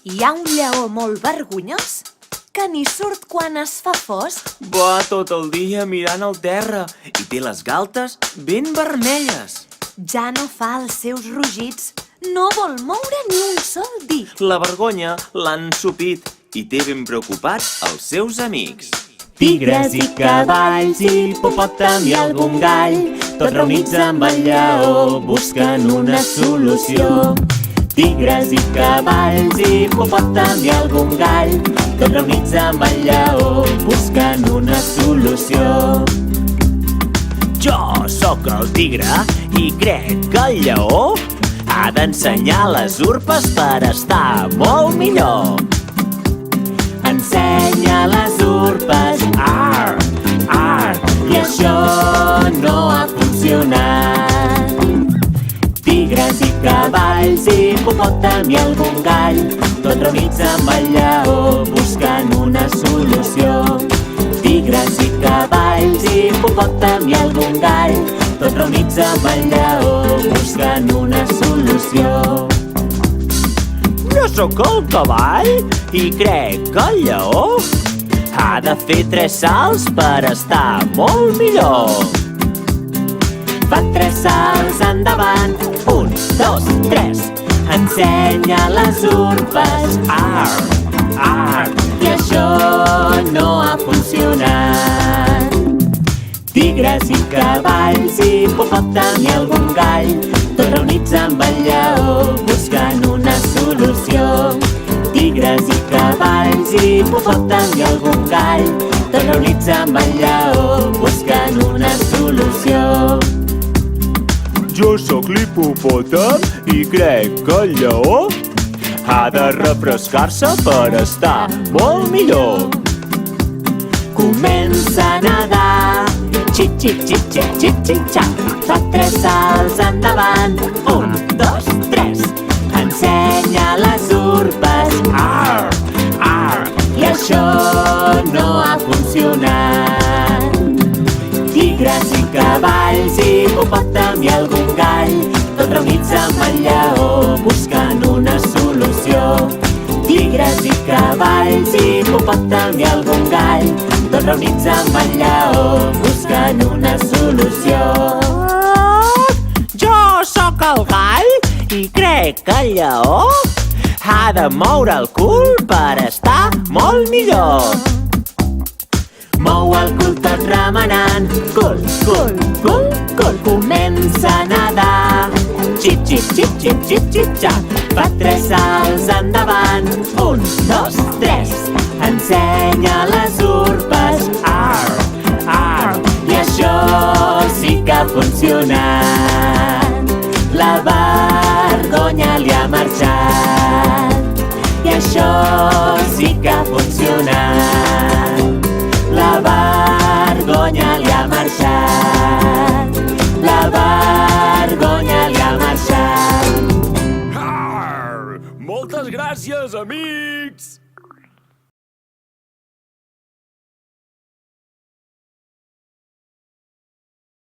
Hi ha un lleó molt vergonyós que ni surt quan es fa fosc. Va tot el dia mirant al terra i té les galtes ben vermelles. Ja no fa els seus rugits, no vol moure ni un sol dit. La vergonya l'ha ensopit i té ben preocupats els seus amics. Tigres i cavalls, hipopòtam i algun gall, tots reunits amb el lleó busquen una solució. Tigres i cavalls, hipopòtam i algun gall, tots reunits amb el lleó busquen una solució. Jo sóc el tigre i crec que el lleó ha d'ensenyar les urpes per estar molt millor. Ensenya les urpes, ar, ar, i això no ha funcionat. Tigres i cavalls, hipopòtam i algun gall, tots reunits amb el lleó buscant una solució. Tigres i cavalls, hipopòtam i algun gall, tots reunits amb el lleó buscant una solució. Jo sóc el cavall i crec que el lleó ha de fer 3 salts per estar molt millor. Fa 3 salts endavant, 1, 2, 3. Ensenya les urpes, ar, ar, i això no ha funcionat. Tigres i cavalls, hipopòtam i algun gall, tots reunits amb el lleó buscant una solució. Tigres i cavalls, hipopòtam i algun gall, tots reunits amb el lleó buscant una solució. Jo sóc l'hipopòtam i crec que el lleó ha de refrescar-se per estar molt millor. Comença a nedar, xip, xip, xip, xip, xip, xip, xap. Fa 3 salts endavant, 1, 2, 3. Ensenya les urpes, ar, ar, i això no ha funcionat. Tigres i cavalls, hipopòtam i algun gall, tots reunits amb el lleó buscant una solució. Tigres i cavalls, hipopòtam i algun gall, tots reunits amb el lleó buscant una solució. Jo sóc el gall i crec que el lleó ha de moure el cul per estar molt millor. Mou el cul tot remenant, cul, cul, cul, cul. Comença a nedar, xip, xip, xip, xip, xip, xip, xap. Fa 3 salts endavant, 1, 2, 3. Ensenya les urpes, ar, ar, i això sí que ha funcionat. La vergonya li ha marxat, i això sí que ha funcionat. La vergonya li ha marxat, la vergonya li ha marxat. Moltes gràcies, amics!